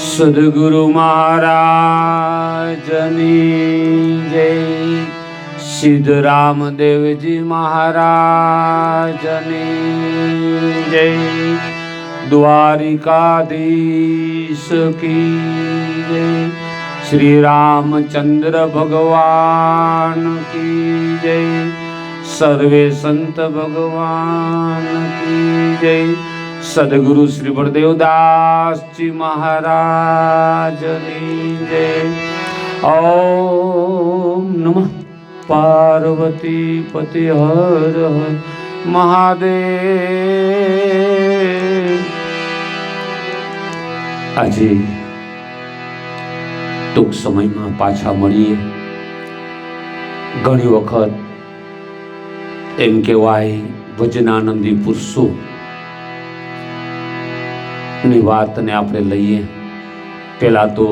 સદગુરુ મહારાજની જય, સિદ્ધરામદેવજી મહારાજની જય, દ્વારિકાધીશ કી જય, શ્રી રામચંદ્ર ભગવાન કી જય, સર્વે સંત ભગવાન કી જય, સદગુરુ શ્રી બળદેવદાસજી મહારાજની જય. ઓમ નમઃ પાર્વતી પતિ હર હર મહાદેવ. આજે ટૂંક સમયમાં પાછા મળીએ. ઘણી વખત એમ કહેવાય ભજનાનંદી પુરુષો ની વાતને આપણે લઈએ. પહેલા તો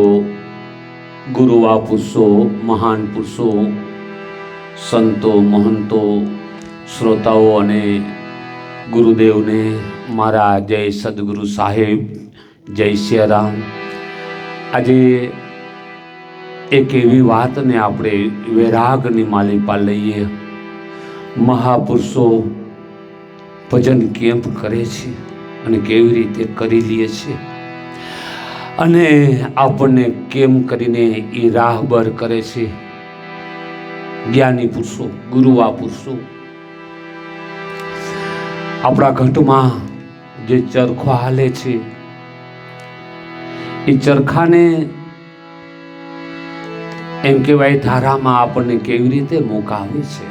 ગુરુવા પુરુષો, મહાન પુરુષો, સંતો, મહંતો, શ્રોતાઓ અને ગુરુદેવને મારા જય સદગુરુ સાહેબ, જય સિયારામ. આજે એક એવી વાતને આપણે વૈરાગની માલિપા લઈએ. મહાપુરુષો ભજન કેમ કરે છે અને કેવી રીતે કરી લે છે, અને આપણને કેમ કરીને એ રાહબર કરે છે. જ્ઞાની પુરુષો, ગુરુવા પુરુષો આપણા ઘટમાં જે ચરખો હાલે છે, એ ચરખાને એમ કહેવાય ધારામાં આપણને કેવી રીતે મુકાવે છે.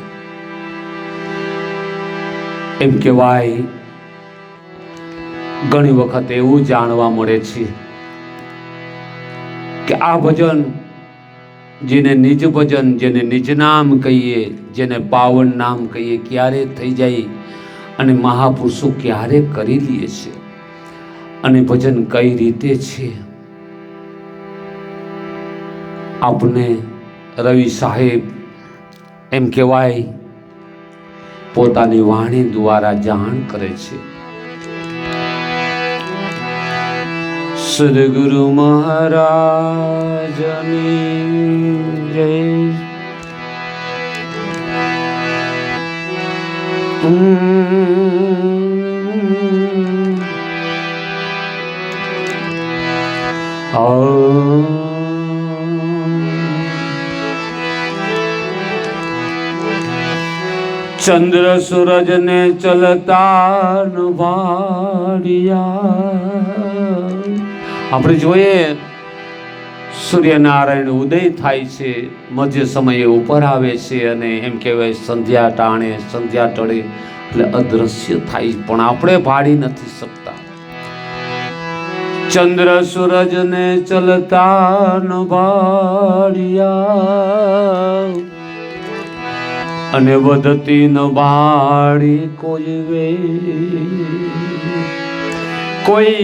એમ કહેવાય ઘણી વખત એવું જાણવા મળે છે કે આ ભજન, જેને નિજ ભજન, જેને નિજ નામ કહીએ, જેને પાવન નામ કહીએ, ક્યારે થઈ જાય અને મહાપુરુષો ક્યારે કરી લે છે, અને ભજન કઈ રીતે છે. આપણે રવિ સાહેબ એમ કહેવાય પોતાની વાણી દ્વારા જાણ કરે છે. સદગુરુ મહારાજની જય. ચંદ્ર સૂરજ ને ચલતા ભાડિયા. આપણે જોઈએ સૂર્યનારાયણ ઉદય થાય છે, મધ્ય સમયે ઉપર આવે છે, અને એમ કહેવાય સંધ્યા ટાણે, સંધ્યા ટળે એટલે અદ્રશ્ય થાય, પણ આપણે ભાળી નથી શકતા. ચંદ્ર સૂરજ ને ચલતા ભાડિયા, અને વધતી ન ભાડી કોઈ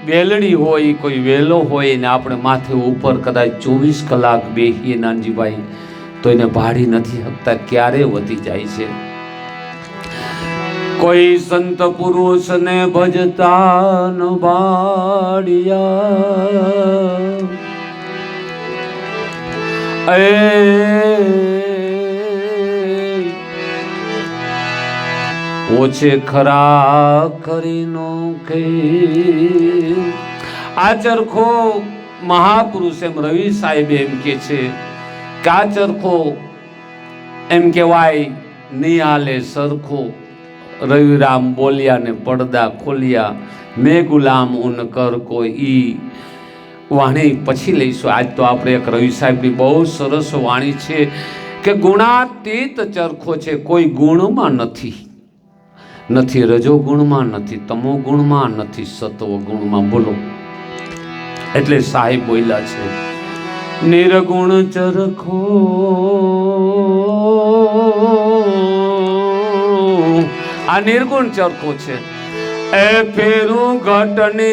વેલડી હોય, કોઈ વેલો હોય ને આપણે માથે ઉપર કદાચ 24 કલાક બેહીએ નાનજીભાઈ, તો એને ભાડી નથી શકતા, ક્યારે વધી જાય છે. કોઈ સંત પુરુષ ને ભજતા ન ભાડિયા, ઓછે ખરા કરી નો કે. આ ચરખો મહાપુરુષ એમ રવિ સાહેબ એમ કે છે કે આ ચરખો એમ કહેવાય નિહાલે સરખો. રવિરામ બોલ્યા ને પડદા ખોલ્યા, મેં ગુલામ ઉન કર કોઈ. ઈ વાણી પછી લઈશું. આજ તો આપણે એક રવિ સાહેબની બહુ સરસ વાણી છે કે ગુણાતીત ચરખો છે, કોઈ ગુણમાં નથી, નથી રજો ગુણમાં, નથી તમો ગુણમાં, નથી સત્વ ગુણમાં. બોલો, એટલે સાહેબ બોલ્યા છે નિર્ગુણ ચરખો, આ નિર્ગુણ ચરખો છે. એ ફેરું ઘટની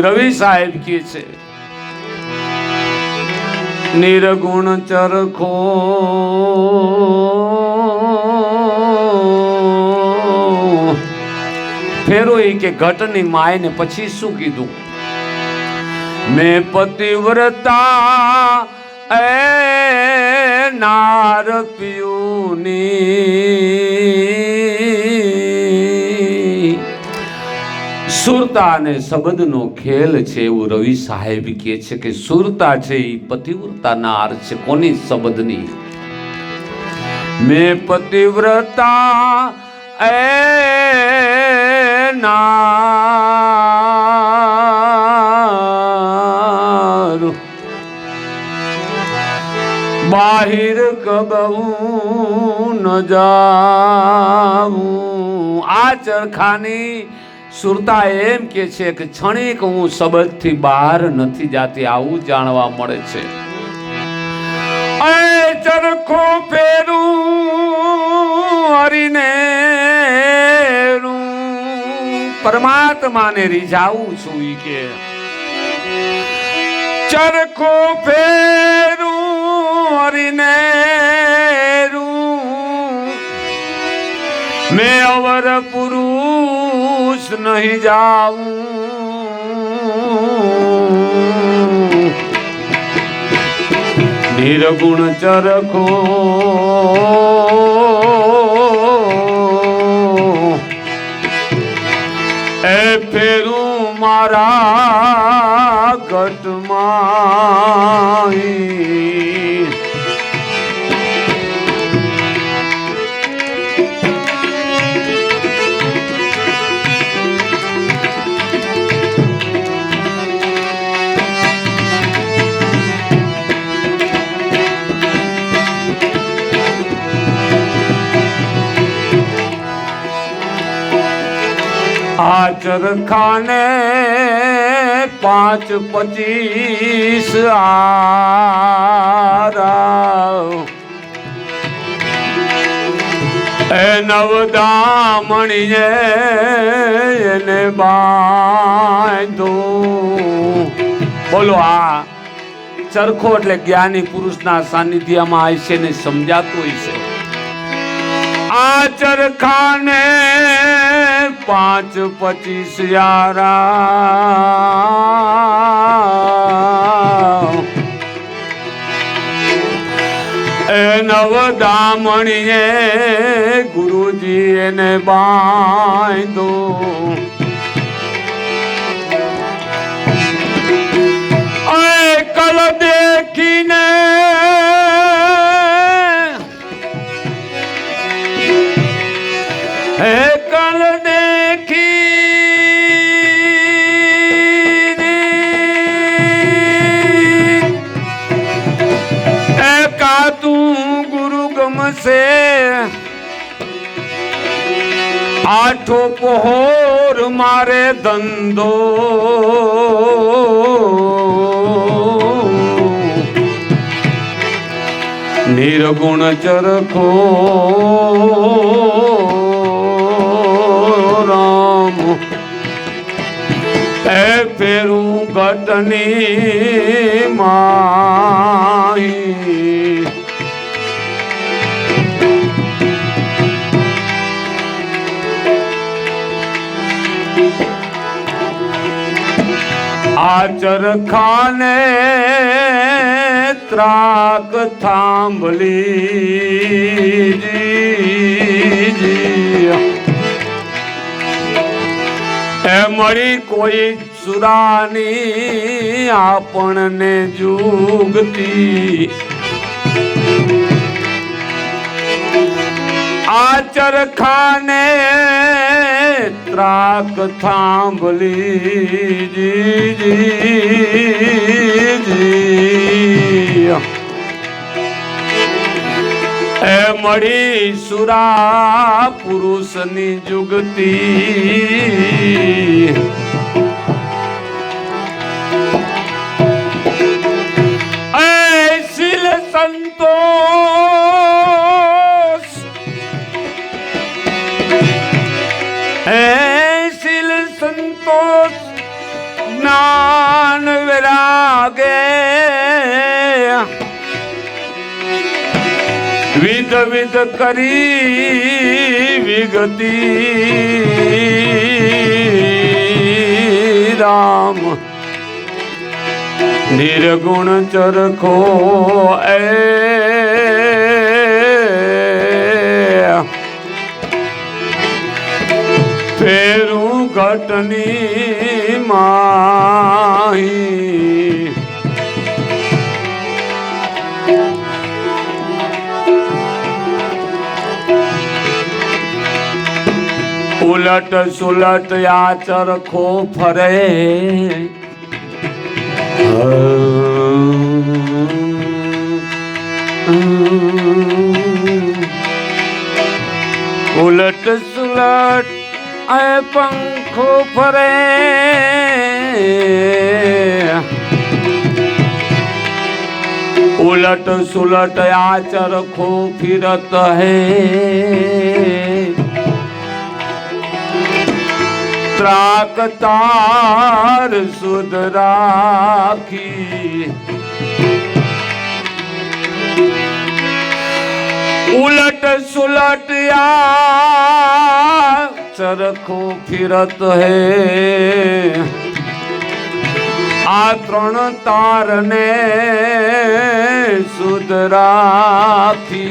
રવિ સાહેબ કે છે નિર્ગુણ ચરખો ફેરો એ કે ઘટની માય ને પછી શું કીધું? મેં પતિવ્રતા એ નાર પિયુની સુરતા અને શબ્દનો ખેલ છે એવું રવિ સાહેબ કહે છે કે સુરતા છે એ પતિવ્રતા નાર છે. કોની? શબ્દની. મેં પતિવ્રતા એ નાર બાહિર કબહું ન જાઉં. આ ચરખાની સુરતા એમ કે છે કે ક્ષણિક હું શબ્દથી બહાર નથી જાતી, આવું જાણવા મળે છે. ચરખો ફેરું હરીને પરમાત્માને રીઝાવું છું ઈ કે ચરખો ફેરું હરીને મેં અવર પુરુષ નહીં જાઉં. નિર્ગુણ ચરખો એ ફેરું મારા ઘટમાં. આ ચરખાને 5-25 આરા એ નવદામણીએ એને બાંધો. બોલો, આ ચરખો એટલે જ્ઞાની પુરુષના સાનિધ્યમાં હશે ને સમજાતું હશે. આ ચરખાને 5-25 યારા એ નવદામણીએ ગુરુજી એને બાંધો. કલ દેખીને હે કલ દેખી કા તું ગુરુ ગમશે. આઠો પહોર મારે ધંધો નિર્ગુણ ચરખો એ ફેરું ઘટની માહી. આ ચરખાને ત્રાક થાંભલી એ મળી કોઈ સુરાની આપણને જુગતી. આ ચરખાને ત્રાક થાંભલી એ મળી સુરા પુરુષની જુગતી. એ શીલ સંતોષ શીલ સંતોષ જ્ઞાન વિરાગે વિધ વિધ કરી વિગતી राम निर्गुण चरखो फेरू घटनी माही उलट सुलट या चरखो फरे उलट सुलट ए पंखो फरे उलट सुलट या चरखो फिरत है त्राक तार सुध राखी उलट सुलट या चरखो फिरत है आ त्रण तार ने सुध राखी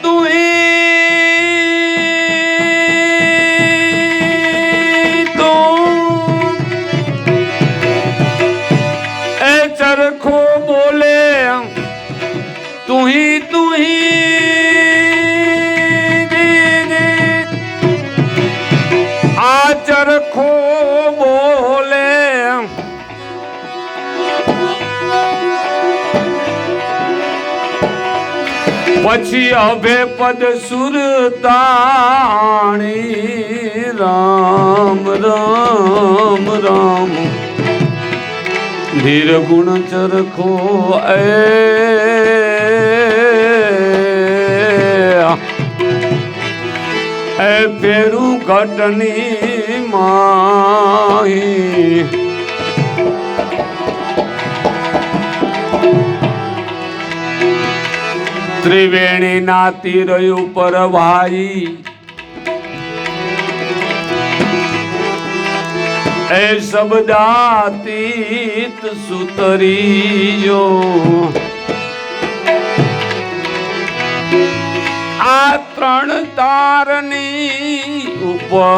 तू ही तो चरखो बोले तू ही आ चरखो बोले पछी अभे पद सुरताणी राम राम राम धीर गुण चरखो ए फेरू घटनी माही त्रिवेणी नाती रयु पर भाई ए शब्दातीत सुतरियो आ त्रण तारनी ऊपर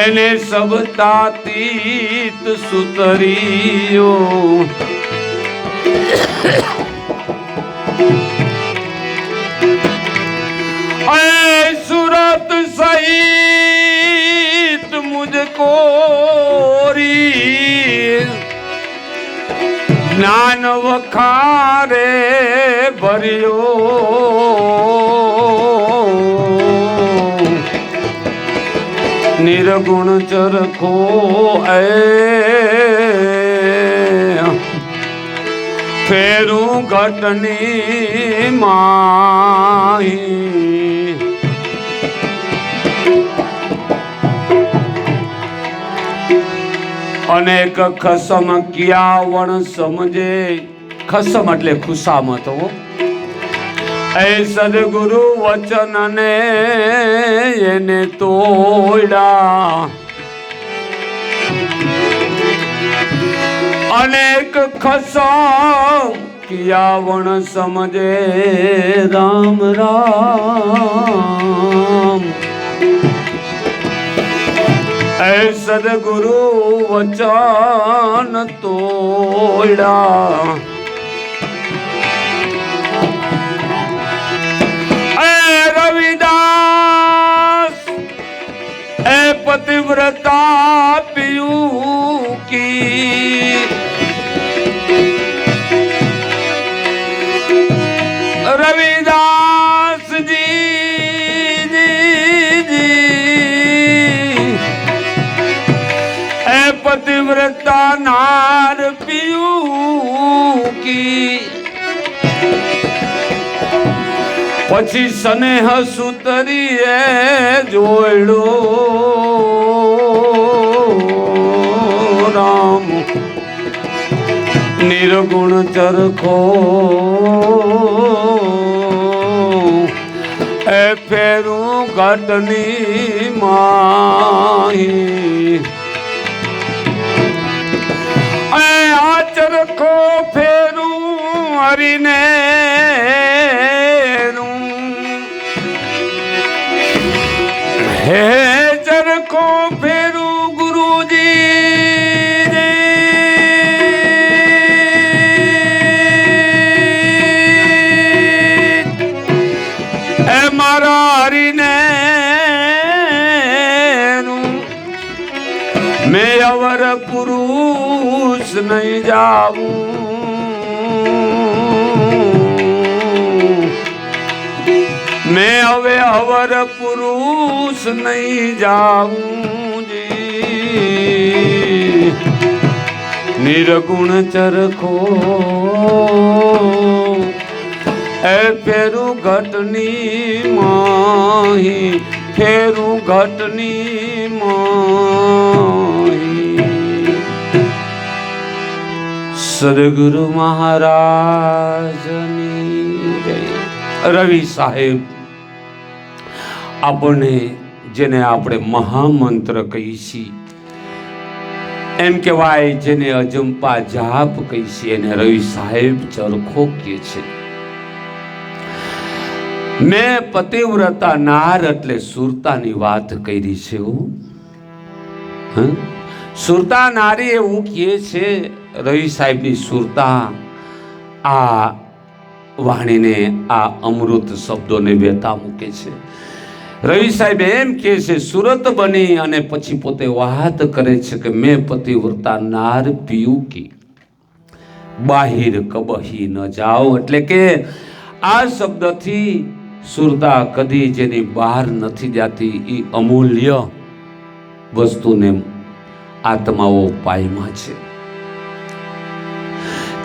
એને સબતાતીત સુતરીઓ સુરત સહિત મુझको જ્ઞાન વખારે ભર્યો निर्गुण चरखो फेरू घटनी माही अनेक खसम किया वण समझे खसम એટલે ખુશામત હો ऐ सदगुरु वचन ने એને તોડા अनेक खसम किया वण समझे राम राम ऐ सदगुरु वचन तोड़ा रविदास ए पतिव्रता पियू की रविदास जी ए पतिव्रता नार पियू की પછી સ્નેહ સુતરીએ જોડો રામ નિર્ગુણ ચરખો એ ફેરું ઘટની માહી આ ચરખો ફેરું હરીને હે ચરખો ફેરું ગુરુજી રે એ મારા હરીને મેં અવર પુરુષ નહીં જાવું મેં હવે અવર પુરુષ નહીં જાવું જી નિર્ગુણ ચરખો એ ફેરું ઘટની માહી ફેરું ઘટની માહી સદગુરુ મહારાજની જય રવિ સાહેબ આપણને જેને આપણે મહામંત્ર કહીએ છીએ એમ કહેવાય જેને અજંપા જાપ કહીએ છીએ એને રવિ સાહેબ ચરખો કહે છે મેં પતિવ્રતા નાર એટલે સુરતાની વાત કરી છે સુરતા નારી એવું કહે છે રવિ સાહેબની સુરતા આ વાણીને આ અમૃત શબ્દોને વેતા મૂકે છે રવિ સાહેબ એમ કહે છે સુરત બની અને પછી પોતે વાત કરે છે કે મેં પતિવ્રતા નાર પીયું કી બાહિર કબહી ન જાઓ એટલે કે આ શબ્દથી સુરતા કદી જેની બહાર નથી જાતી એ અમૂલ્ય વસ્તુને આત્માઓ પાયમાં છે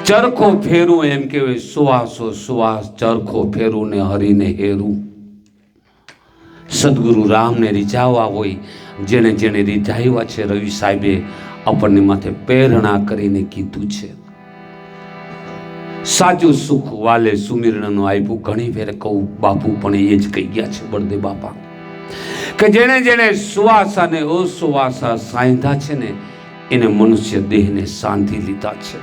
ચરખો ફેરું એમ કહેવાય સુવાસો સુવાસ ચરખો ફેરું ને હરીને હેરું સદગુરુ રામને રીઝાવા હોય જેને જેને રીઝાવ્યા છે રવિ સાહેબે આપણને માથે પ્રેરણા કરીને કીધું છે સાચું સુખ વાલે સુમિરણનું આપ્યું ઘણી ફેર કહું બાપુ પણ એ જ કહી ગયા છે બળદેવ બાપા કે જેને જેને સુવાસા ને અસુવાસા સાંધા છે ને એને મનુષ્ય દેહને સાંધી લીધા છે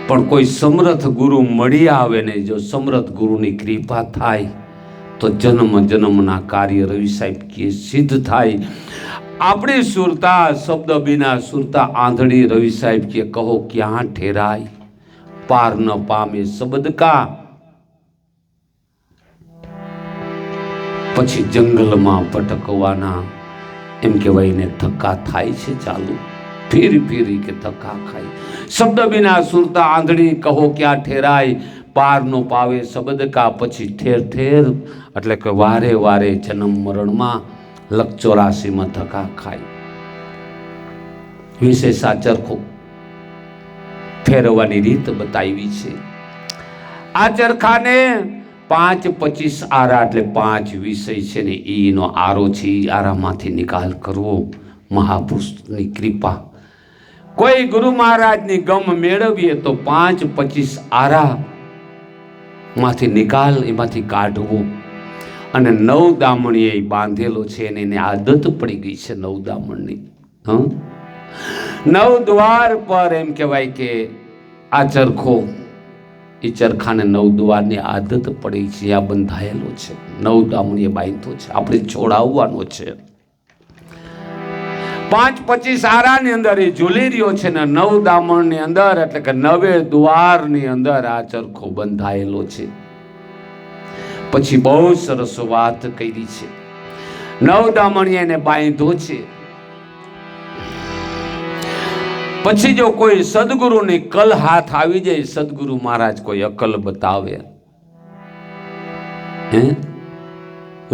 પણ કોઈ સમર્થ ગુરુ મળી આવે ને જો સમર્થ ગુરુની કૃપા થાય તો જન્મ જન્મના કાર્ય રવિ સાહેબ કે સિદ્ધ થાય આપણી સુરતા શબ્દ બિના સુરતા આંધળી રવિ સાહેબ કે કહો ક્યાં ઠેરાય પાર ન પામે શબ્દ કા પછી જંગલમાં ભટકવાના એમ કહેવાય ને ધક્કા થાય છે ચાલુ ફેરી ફેરી કે ધક્કા ખાય શબ્દ બિના સુરતા આંધળી કહો ક્યાં ઠેરાય પાર નો પાવે શબ્દ કા પછી ઠેર ઠેર એટલે કે વારે વારે જન્મ મરણમાં લક 84માં ધક્કા ખાય વિશેષા ચરખો ફેરવવાની રીત બતાવી છે આ ચરખાને 5-25 આરા એટલે 5 વિષય છે ને એનો આરો છે એ આરામાંથી નિકાલ કરવો મહાપુરુષની કૃપા કોઈ ગુરુ મહારાજની ગમ મેળવીએ તો 5-25 આરા માંથી નિકાલ એમાંથી કાઢવો અને 9 દામણીએ બાંધેલો છે અને એને આદત પડી ગઈ છે 9 દામણની 9 દ્વાર પર એમ કહેવાય કે આ ચરખો એ ચરખાને 9 દ્વારની આદત પડી છે આ બંધાયેલો છે 9 દામણીએ બાંધ્યો છે આપણે છોડાવવાનો છે 5-25 આરાની અંદર એ ઝૂલી રહ્યો છે ને 9 દામણની અંદર એટલે કે 9 દ્વારની અંદર આ ચરખો બંધાયેલો છે પછી બહુ સરસ વાત કરી છે 9 દામણીએ એને બાંધ્યો છે પછી જો કોઈ સદગુરુની કલ હાથ આવી જાય સદગુરુ મહારાજ કોઈ અકલ બતાવે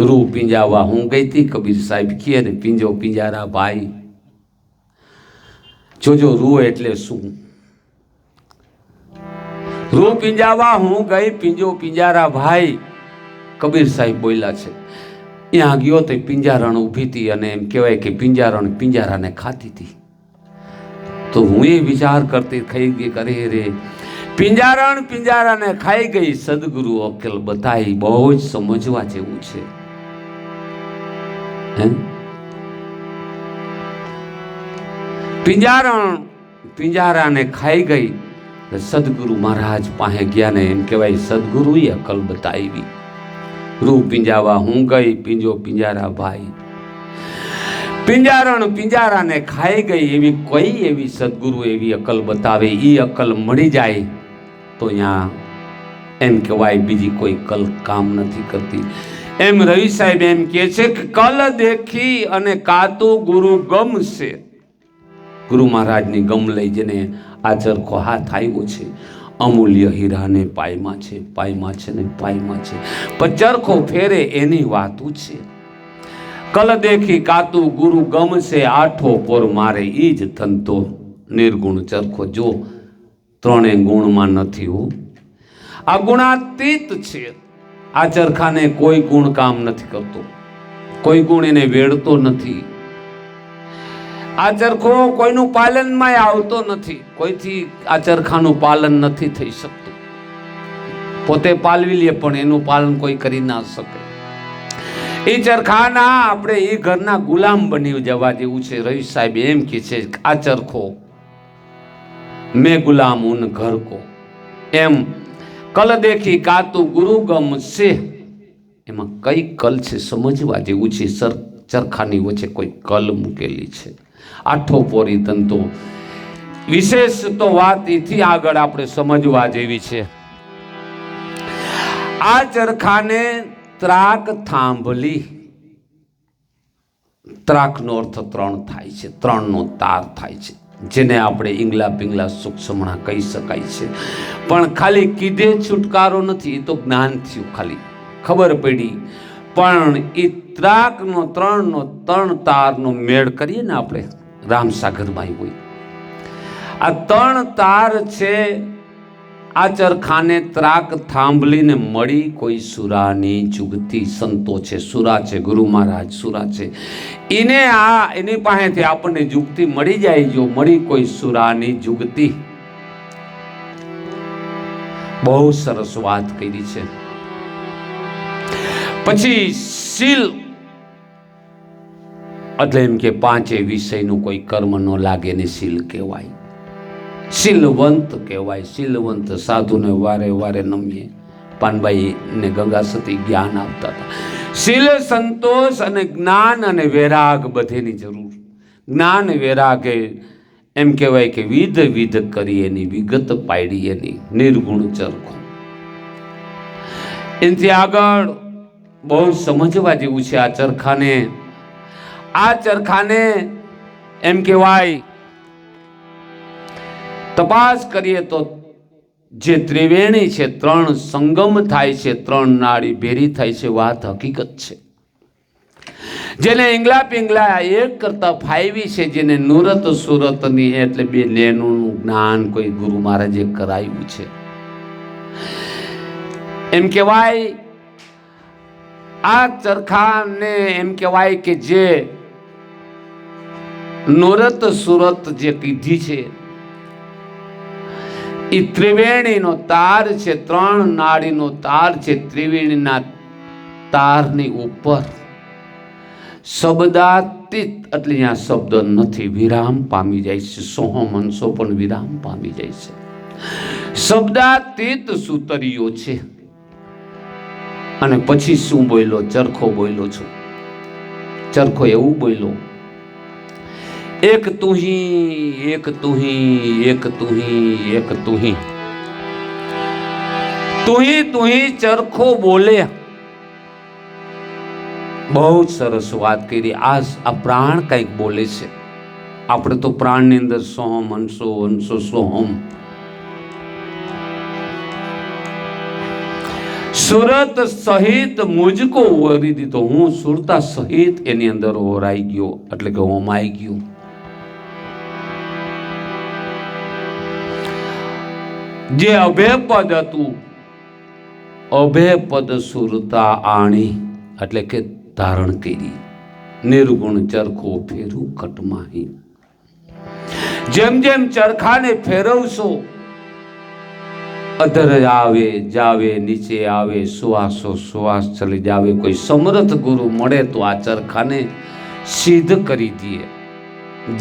રૂ પિંજાવા હું ગઈ હતી કબીર સાહેબ કહે ને પિંજો પિંજારા ભાઈ જોજો રૂ એટલે શું રૂ પિંજાવા હું ગઈ પિંજો પિંજારા ભાઈ કબીર સાહેબ બોલ્યા છે ત્યાં ગયો તો પિંજારણ ઊભી હતી અને એમ કહેવાય કે પિંજારણ પિંજારાને ખાતી હતી તો હું એ વિચાર કરતી ખાઈ ગઈ, કરે રે પિંજારાને ખાઈ ગઈ, સદગુરુ અકેલ બતાવી. બહુ જ સમજવા જેવું છે. પિંજારાને ખાઈ ગઈ. સદગુરુ મહારાજ પાસે ગયા ને એમ કહેવાય સદગુરુએ અકલ બતાવી. રૂ પિંજાવા હું ગઈ, પિંજો પિંજારા ભાઈ. પિંજારાને ખાઈ ગઈ. એવી કોઈ એવી સદગુરુ એવી અકલ બતાવે, એ અકલ મળી જાય તો અહીંયા એમ કહેવાય બીજી કોઈ કલ કામ નથી કરતી. એમ રવિ સાહેબ એમ કહે છે કે કલ દેખી અને કાતું ગુરુ ગમશે. ગુરુ મહારાજની ગમ લઈ જેને આ ચરખો હાથ આવ્યો છે, અમૂલ્ય હીરાને પાયમાં છે, પાયમાં છે ને પાયમાં છે, પણ ચરખો ફેરે એની વાતું છે. કલ દેખી કાતું ગુરુ ગમશે, આઠો પોર મારે ઈ જ ધંધો. નિર્ગુણ ચરખો જો ત્રણે ગુણમાં નથી હો, આ ગુણાતીત છે. આ ચરખાને કોઈ ગુણ કામ નથી કરતો, કોઈ ગુણ એને વેડતો નથી. આ ચરખો કોઈનું પાલનમાં આવતો નથી, કોઈથી આ ચરખાનું પાલન નથી થઈ શકતું. પોતે પાલવી લે પણ એનું પાલન કોઈ કરી ના શકે. એ ચરખાના આપણે એ ઘરના ગુલામ બની જવા જેવું છે. રવિ સાહેબ એમ કે છે આ ચરખો મેં ગુલામ ઉન ઘર કો. એમ કલ દેખી કાતું ગુરુ ગમશે. એમાં કઈ કલ છે સમજવા જેવું છે. ચરખાની વચ્ચે કોઈ કલ મૂકેલી છે. આઠો પોરી ધંધો. વિશેષ તો વાત એથી આગળ આપણે સમજવા જેવી છે. આ ચરખાને ત્રાક થાંભલી. ત્રાકનો અર્થ ત્રણ થાય છે, ત્રણનો તાર થાય છે, જેને આપણે ઈંગલા પિંગલા સૂક્ષ્મણા કહી શકાય છે. પણ ખાલી કીધે છુટકારો નથી, એ તો જ્ઞાન થયું, ખાલી ખબર પડી. પણ એ ત્રાકનો ત્રણ તારનો મેળ કરીએ ને આપણે, રામસાગરમાં હોય આ ત્રણ તાર છે. આ ચરખાને ત્રાક થાંભલીને મળી કોઈ સુરાની જુગતી. સંતો છે, સુરા છે, ગુરુ મહારાજ સુરા છે. એની પાસેથી આપણને જુગતી મળી જાય. જો મળી કોઈ સુરાની જુગતી. બહુ સરસ વાત કરી છે. પછી શીલ એટલે એમ કે પાંચે વિષયનું કોઈ કર્મ ન લાગે ને શીલ કહેવાય. શીલવંત કહેવાય. શીલવંત સાધુને વારે વારે નમીએ. પાનબાઈ ને ગંગા સતી જ્ઞાન આપતા હતા. શીલ, સંતોષ અને જ્ઞાન અને વૈરાગ બધેની જરૂર. જ્ઞાન વૈરાગે એમ કહેવાય કે વિધ કરી એની વિગત પાડી એની. નિર્ગુણ ચરખો. એનાથી આગળ બહુ સમજવા જેવું છે. આ ચરખાને એમ કહેવાય તપાસ કરીએ તો જે ત્રિવેણી છે, ત્રણ સંગમ થાય છે, ત્રણ નાડી ભેરી થાય છે, વાત હકીકત છે. જેને ઈંગલા પિંગલા એક કરતા ફાઈવી છે, જેને નુરત સુરતની એટલે બે લેનું જ્ઞાન કોઈ ગુરુ મહારાજે કરાવ્યું છે. એમ કહેવાય આ ચરખાને એમ કહેવાય કે જે નુરત સુરત જે કીધી છે એ ત્રિવેણીનો તાર છે, ત્રણ નાડીનો તાર છે. ત્રિવેણીના તારની ઉપર શબ્દાતીત એટલે અહીંયા શબ્દ નથી, વિરામ પામી જાય છે. સોહમ હંસો પણ વિરામ પામી જાય છે. શબ્દાતીત સૂતરીઓ છે. અને પછી શું બોલ્યો? ચરખો બોલ્યો છું. ચરખો એવું બોલ્યો, એક તુહી એક તુહી એક તુહી એક તુહી. તુહી તુહી ચરખો બોલે. બહુ સરસ વાત કરી. આ પ્રાણ કઈક બોલે છે. આપણે તો પ્રાણની અંદર સોહમ હંસો હંસો સોહમ. સુરત સહિત મુજકો ઓરી દીધો. હું સુરતા સહિત એની અંદર ઓરાઈ ગયો એટલે કે હોમાઈ ગયો. જે અભય પદ હતું, અભય પદ સુરતા આણી એટલે કે ધારણ કરી. નિર્ગુણ ચરખો ફેરું કટમાહી. જેમ જેમ ચરખાને ફેરવશો, અધર આવે જાવે, નીચે આવે, સુવાસો સુવાસ ચલી જાવે. કોઈ સમર્થ ગુરુ મળે તો આ ચરખાને સિદ્ધ કરી દે.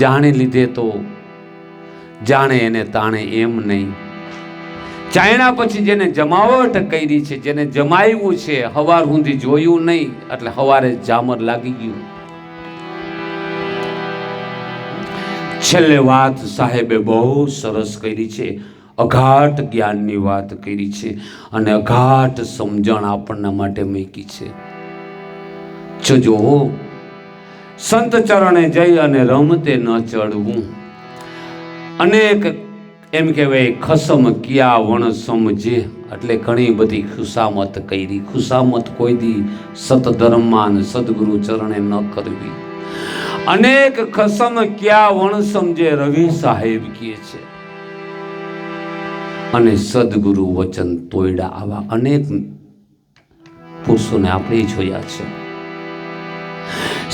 જાણે લીધે તો જાણે એને તાણે એમ નહીં. ચાયણા પછી જેને જમાવટ કરી છે, જેને જમાવ્યું છે, હવાર સુધી જોયું નહીં, એટલે હવારે જામર લાગી ગયું. છેલ્લે વાત સાહેબે બહુ સરસ કરી છે. અઘાટ જ્ઞાનની વાત કરી છે અને અઘાટ સમજણ આપણના માટે મૂકી છે. જો સંત ચરણે જઈ અને રમતે ન ચડવું. અનેક એમ કહેવાય ખસમ કિયા વણ સમજે, એટલે ઘણી બધી ખુશામત કરી. ખુશામત કોઈ દી સતધર્મમાં સદગુરુ ચરણે ન કરવી. અનેક ખસમ ક્યાં વણ સમજે, રવિ સાહેબ કહે છે. અને સદગુરુ વચન તોયડા. આવા અનેક પુરુષોને આપણે જોયા છે.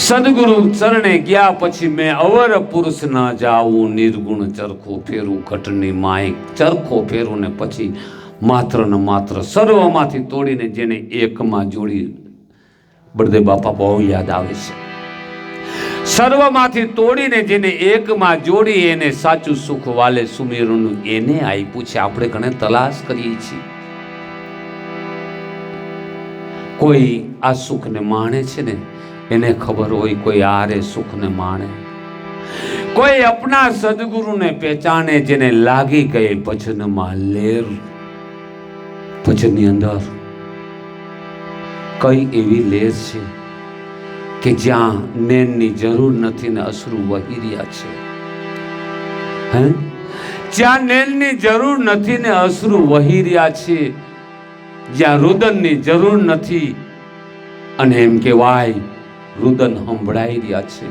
સદગુરુ ચરણે ગયા પછી મેં અવર પુરુષ ન જાવું, નિર્ગુણ ચરખો ફેરું ઘટની માય. ચરખો ફેરું ને પછી માત્ર ને માત્ર સર્વમાંથી તોડીને જેને એકમાં જોડી. બળદેવ બાપા બહુ યાદ આવે છે. સર્વમાંથી તોડીને જેને એકમાં જોડી, એને સાચું સુખ વાલે સુમેરનું એને આપ્યું છે. આપણે ઘણે તલાશ કરીએ છીએ. કોઈ આ સુખને માણે છે ને એને ખબર હોય, કોઈ આરે સુખને માણે. કોઈ અપના સદગુરુને પહેચાને, જેને લાગી ગઈ ભજનમાં લેર. ભજનની અંદર કઈ એવી લેર છે કે જ્યાં નેનની જરૂર નથી ને અશ્રુ વહી રહ્યા છે. હે, જ્યાં નેનની જરૂર નથી ને અશ્રુ વહી રહ્યા છે, જ્યાં રુદનની જરૂર નથી અને એમ કહેવાય રુદન સંભળાઈ રહ્યા છે.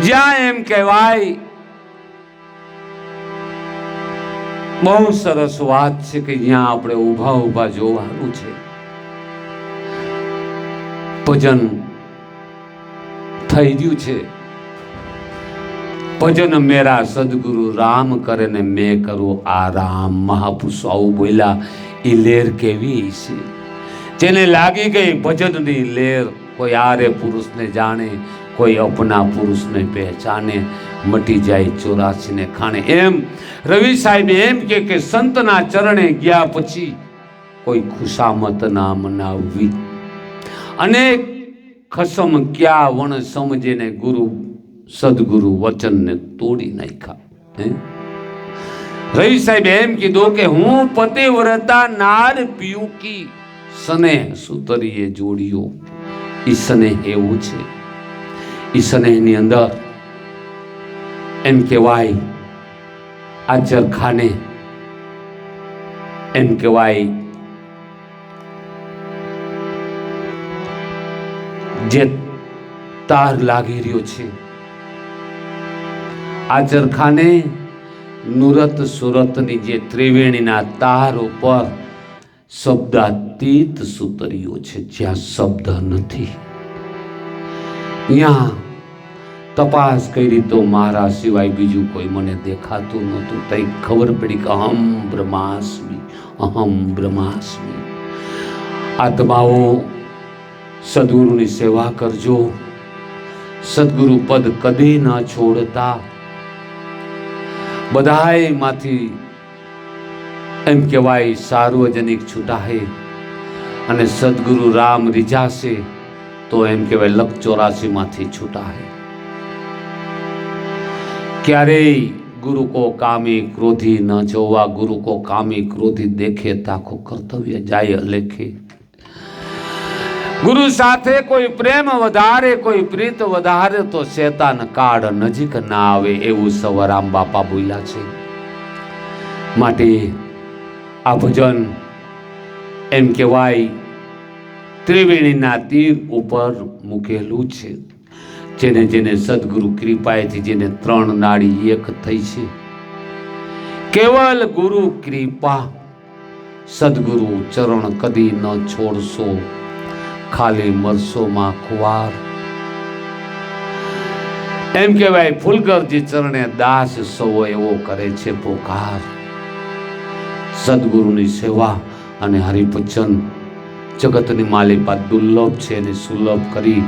જ્યાં એમ કહેવાય બહુ સરસ વાત છે કે જ્યાં આપણે ઊભા ઊભા જોવાનું છે. ભજન થઈ ગયું છે. ભજન મેરા સદગુરુ રામ કરે ને મેં કરું આરામ. મહાપુરુષો આવું બોલ્યા. એ લેર કેવી છે, જેને લાગી ગઈ ભજનની લેર. કોઈ આરે પુરુષને જાણે, કોઈ અપના પુરુષને પહેચાને, મટી જાય 84 ને ખાણે. એમ રવિ સાહેબ એમ કે સંતના ચરણે ગયા પછી કોઈ ખુશામત ના મનાવવી. અનેક ખસમ ક્યાં વણ સમજે ને ગુરુ સદગુરુ વચનને તોડી નાખ્યા. રવિ સાહેબ એમ કીધું કે હું પતિવ્રતા નાર પીયું કી સને સુતરીએ જોડિયો. ઈ સ્નેહ એવું છે. ઈ સ્નેહની અંદર એમ કહેવાય આ ચરખાને એમ કહેવાય જે તાર લાગી રહ્યો છે, આ ચરખાને નુરત સુરતની જે ત્રિવેણીના તાર ઉપર શબ્દાતીત સુતરીઓ છે. જ્યાં શબ્દ નથી ત્યાં તપાસ કરી તો મારા સિવાય બીજું કોઈ મને દેખાતું નહોતું. તઈ ખબર પડી કે અહમ બ્રહ્માસ્મિ, અહમ બ્રહ્માસ્મિ. આત્માઓ સદગુરુની સેવા કરજો. સદગુરુ પદ કદી ન છોડતા. બધાય માંથી એમ કહેવાય સાર્વજનિક છૂટાય અને સદગુરુ રામ રીઝાશે તો એમ કહેવાય 84 માંથી છૂટાય. ક્યારેય ગુરુ કો કામી ક્રોધી ન જોવા. ગુરુ કો કામી ક્રોધી દેખે તાકો કર્તવ્ય જાય અલેખે. ગુરુ સાથે કોઈ પ્રેમ વધારે, કોઈ પ્રીત વધારે તો શેતાન કાળ નજીક ના આવે. એવું સવરામ બાપા બોલ્યા છે. માટે આ ભજન એમ કહેવાય ત્રિવેણીના તીર ઉપર મૂકેલું છે. જેને જેને સદગુરુ કૃપાએથી જેને 3 નાડી એક થઈ છે. કેવલ ગુરુ કૃપા. સદગુરુ ચરણ કદી ન છોડશો, ખાલી મરસો માં ખુવાર. એમ કહેવાય ફૂલકરજી ચરણે દાસ સવો એવો કરે છે પોકાર. સદગુરુની સેવા અને હરિભજન જગતની માલિપા દુર્લભ છે અને સુલભ કરી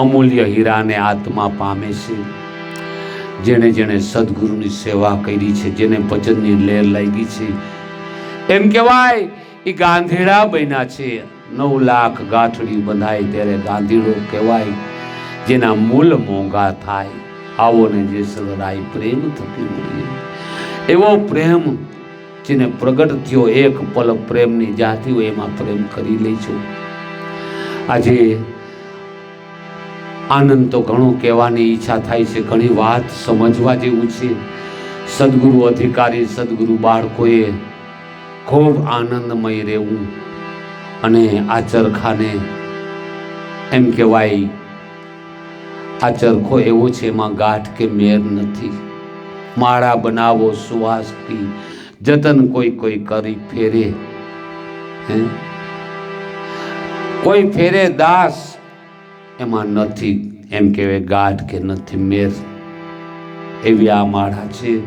અમૂલ્ય હીરાને આત્મા પામે છે. જેણે જેણે સદગુરુની સેવા કરી છે, જેને ભજનની લહેર લાગી છે, એમ કહેવાય એ ગાંધીડા બન્યા છે. 9 લાખ ગાંઠડી બંધાય ત્યારે ગાંધીડો કહેવાય, જેના મૂલ મોંઘા થાય. આવો ને જે સદરાય પ્રેમ થકી મળીએ. એવો પ્રેમ જેને પ્રગટ થયો, એક પલ પ્રેમની જાતિ હોય એમાં પ્રેમ કરી લેજો. આજે આનંદ તો ઘણું કહેવાની ઈચ્છા થાય છે, ઘણી વાત સમજવા જેવું છે. સદગુરુ અધિકારી, સદગુરુ બાળકોએ ખૂબ આનંદમય રહેવું. અને આ ચરખાને એમ કહેવાય, આ ચરખો એવો છે એમાં ગાંઠ કે મેર નથી. માળા બનાવો સુવાસથી, જતન કોઈ કોઈ કરી ફેરે. કોઈ ફેરે દાસ, એમાં નથી એમ કહેવાય ગાંઠ કે નથી મેર. એવી આ માળા છે.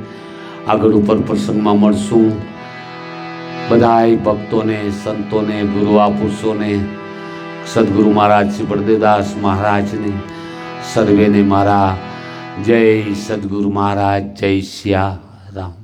આગળ ઉપર પ્રસંગમાં મળશું. બધાય ભક્તોને, સંતોને, ગુરુઆ પુરુષોને, સદગુરુ મહારાજ શ્રી બળદેવદાસ મહારાજને સર્વેને મારા જય સદગુરુ મહારાજ, જય સિયા રામ.